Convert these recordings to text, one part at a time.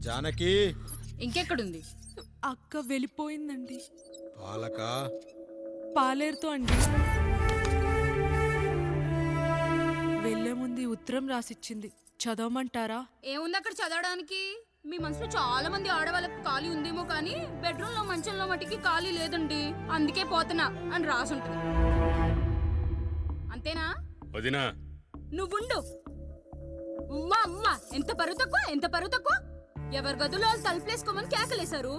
జానకి ఇంకెక్కడుంది? అక్క వెళ్ళిపోయిందండి. పాలక పాలేరుతో అండి. వెళ్లే ముందు ఉత్తరం రాసిచ్చింది, చదవమంటారా? ఏముంది అక్కడ చదవడానికి? మీ మనసులో చాలా మంది ఆడవాళ్ళకి ఖాళీ ఉందేమో కానీ బెడ్రూమ్ లో మంచంలో మట్టికి ఖాళీ లేదండి, అందుకే పోతున్నా అని రాసుంటది. అంతేనా వదినా? నువ్వుండు. ఉమ్మా అమ్మా, ఎంత పరువు తక్కువ, ఎంత పరువు తక్కువ! ఎవరి గదులో వాళ్ళు తలుపులేసుకోమని కేకలేశారు,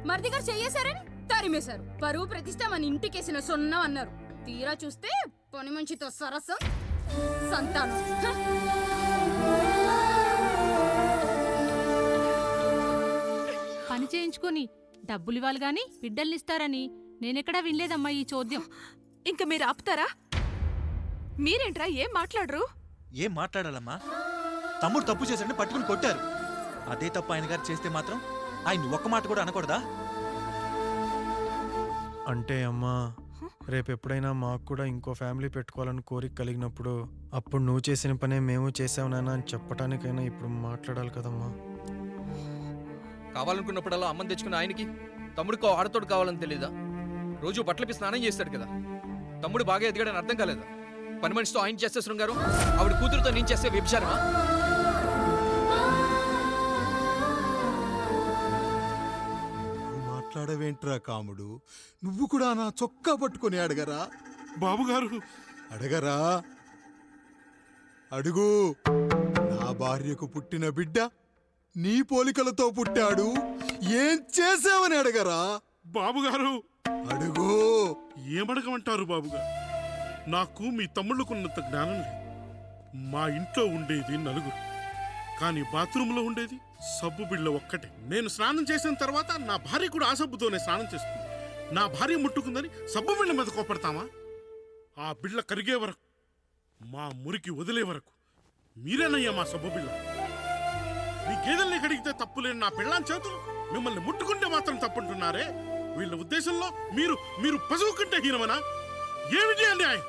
మరిది గారు చెయ్యేశారని తరిమేశారు. పరువు ప్రతిష్ట మన ఇంటికేసిన సొన్నం అన్నారు. తీరా చూస్తే పని మంచితో సరసం, సంతానం. పని చేయించుకొని డబ్బులు ఇవ్వాలి గాని బిడ్డల్నిస్తారని నేనెక్కడా వినలేదమ్మా ఈ చోద్యం. ఇంక మీరు ఆపుతారా? మీరేంట్రా ఏం మాట్లాడరు? ఏం మాట్లాడాలమ్మా? తమ్ముడు తప్పు చేశాడని పట్టుకుని కొట్టారు. అదే తప్పు ఆయన గారు చేస్తే మాత్రం ఆయన ఒక్క మాట కూడా అనకూడదా? అంటే అమ్మా, రేపెప్పుడైనా మాకు కూడా ఇంకో ఫ్యామిలీ పెట్టుకోవాలని కోరిక కలిగినప్పుడు అప్పుడు నువ్వు చేసిన పనే మేము చేసావు నాన్న అని చెప్పడానికైనా ఇప్పుడు మాట్లాడాలి కదమ్మా. కావాలనుకున్నప్పుడల్లా అమ్మని తెచ్చుకున్న ఆయనకి తమ్ముడికో ఆడతోడు కావాలని తెలీదా? రోజు బట్టలపి స్నానం చేస్తాడు కదా. తమ్ముడు బాగా ఎదిగాడని అర్థం కాలేదా? పని మనిషితో ఆయన చేస్తే శృంగారం, ఆవిడ కూతురుతో నేను చేస్తే వ్యభిచారమా? మాట్లాడవేంట్రా కాముడు? నువ్వు కూడా నా చొక్కా పట్టుకొని అడగరా బాబుగారు, అడగరా? అడుగు. నా భార్యకు పుట్టిన బిడ్డ నీ పోలికలతో పుట్టాడు, ఏం చేసావని అడగరా? బాబుగారు అడుగు. ఏమడగమంటారు బాబుగారు? నాకు మీ తమ్ముళ్ళకున్నంత జ్ఞానం లేదు. మా ఇంట్లో ఉండేది నలుగురు, కానీ బాత్రూంలో ఉండేది సబ్బు బిళ్ళ ఒక్కటే. నేను స్నానం చేసిన తర్వాత నా భార్య కూడా ఆ సబ్బుతోనే స్నానం చేస్తుంది. నా భార్య ముట్టుకుందని సబ్బు బిళ్ళ మీద కోపడతామా? ఆ బిళ్ళ కరిగే వరకు, మా మురికి వదిలే వరకు మీరేనయ్యా మా సబ్బు బిళ్ళ. మీ గేదెల్ని కడిగితే తప్పులేని నా పిల్లాని చేతులు మిమ్మల్ని ముట్టుకుంటే మాత్రం తప్పుంటున్నారే. వీళ్ళ ఉద్దేశంలో మీరు మీరు పశువు కంటే హీనమనా? ఏమిటి అన్యాయం?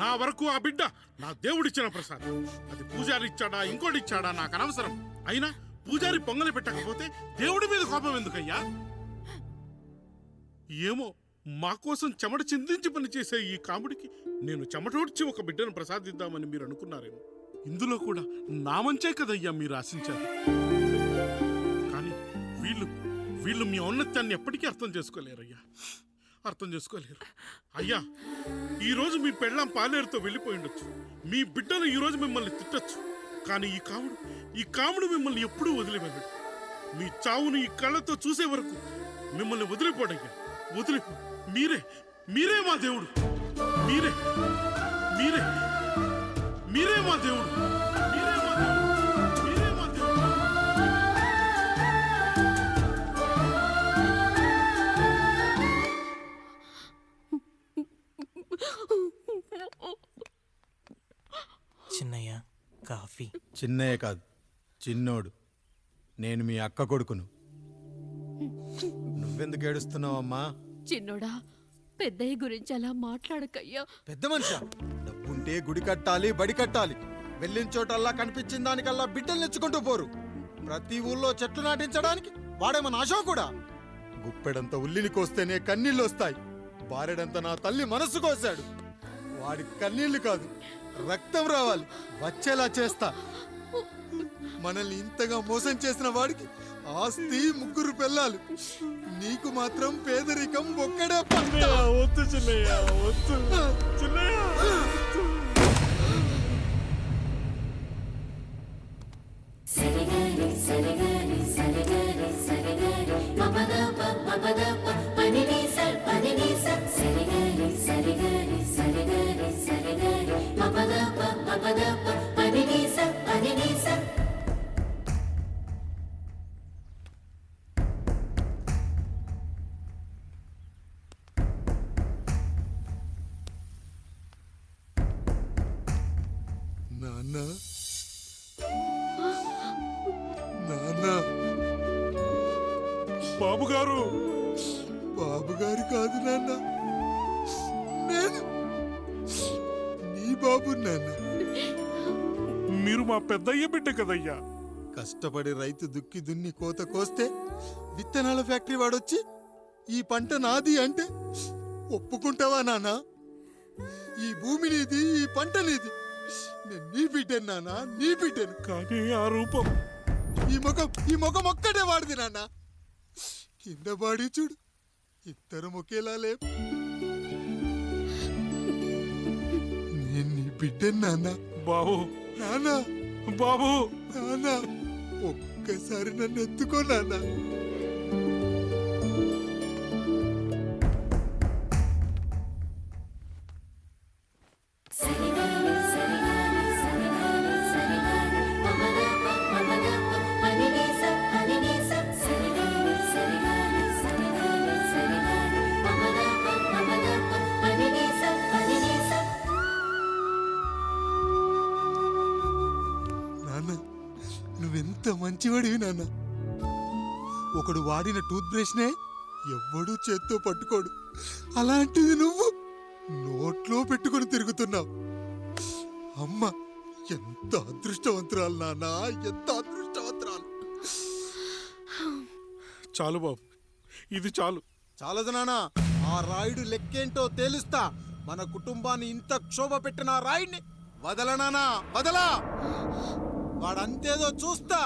నా వరకు ఆ బిడ్డ నా దేవుడిచ్చిన ప్రసాదం. అది పూజారి ఇచ్చాడా ఇంకోటిచ్చాడా నాకు అనవసరం. అయినా పూజారి పొంగలి పెట్టకపోతే దేవుడి మీద కోపం ఎందుకయ్యా? ఏమో, మా కోసం చెమట చిందించి పనిచేసే ఈ కాముడికి నేను చెమటోడ్చి ఒక బిడ్డను ప్రసాదిద్దామని మీరు అనుకున్నారేమో. ఇందులో కూడా నా మంచే కదయ్యా మీరు ఆశించారు. కానీ వీళ్ళు మీ ఔన్నత్యాన్ని ఎప్పటికీ అర్థం చేసుకోలేరయ్యా, అర్థం చేసుకోలేరు. అయ్యా, ఈరోజు మీ పెళ్ళాం పాలేరుతో వెళ్ళిపోయి ఉండొచ్చు, మీ బిడ్డలు ఈరోజు మిమ్మల్ని తిట్టచ్చు. కానీ ఈ కాముడు మిమ్మల్ని ఎప్పుడూ వదిలి వెళ్ళడు. మీ చావును ఈ కళ్ళతో చూసే వరకు మిమ్మల్ని వదిలిపోడయ్యా, వదిలిపో. మీరే మా దేవుడు, మీరే మీరే మీరే మా దేవుడు, మీరే మా దేవుడు, మీరే మా దేవుడు. చిన్నయ్య కాఫీ. చిన్నయ్య కాదు, చిన్నోడు. నేను మీ అక్క కొడుకును. నువ్వెందుకు ఏడుస్తున్నావమ్మా? చిన్నోడా, పెద్దయ్య గురించి అలా మాట్లాడకయ్యా. పెద్ద మనిషా, డబ్బుంటే గుడి కట్టాలి, బడి కట్టాలి. వెళ్ళిన చోటల్లా కనిపించిన దానికల్లా బిడ్డలు నెచ్చుకుంటూ పోరు. ప్రతి ఊళ్ళో చెట్లు నాటించడానికి వాడేమన్నా ఆశో కూడా. గుప్పెడంత ఉల్లిని కోస్తేనే కన్నీళ్ళు వస్తాయి. బారెడంత నా తల్లి మనస్సు కోసాడు. వాడి కన్నీళ్లు కాదు, రక్తం రావాలి, వచ్చేలా చేస్తా. మనల్ని ఇంతగా మోసం చేసిన వాడికి ఆస్తి, 3 పిల్లలు. నీకు మాత్రం పేదరికం ఒక్కడే పంట. వద్దు చిన్నయ్య, వద్దు చిన్నయ్య. నాన్న, నాన్న. బాబుగారు, బాబుగారు కాదు నాన్న, నేను నీ బాబు నాన్న. మీరు మా పెద్దయ్య బిడ్డ కదయ్యా. కష్టపడి రైతు దుక్కి దున్ని కోత కోస్తే విత్తనాల ఫ్యాక్టరీ వాడొచ్చి ఈ పంట నాది అంటే ఒప్పుకుంటావా నాన్న? ఈ భూమి నీది, ఈ పంట నీది. నేను నీ బిడ్డను నాన్న, నీ బిడ్డను. కానీ ఆ రూపం, ఈ ముఖం ఒక్కటే వాడిది నాన్న. కింద బాడి చూడు, ఇద్దరం ఒకేలా లేవు. నేను నీ బిడ్డను నాన్న. బాబు, నాన్న, బాబు, నాన్న, ఒక్కసారి నన్ను ఎత్తుకో నాన్న. నాన్న, నువ్వెంత మంచివాడివి నాన్న. ఒకడు వాడిన టూత్ బ్రష్నే ఎవ్వడూ చేత్తో పట్టుకోడు. అలాంటిది నువ్వు నోట్లో పెట్టుకొని తిరుగుతున్నావు. అమ్మ ఎంత అదృష్టవంతురాలు నాన్న, ఎంత అదృష్టవంతురాలు. చాలు బాబు, ఇది చాలు. చాలదు నాన్న, ఆ రాయుడు లెక్కేంటో తేలుస్తా. మన కుటుంబాన్ని ఇంత క్షోభ పెట్టిన ఆ రాయుడిని వదలనానా, వదలా. వాడంతేదో చూస్తా.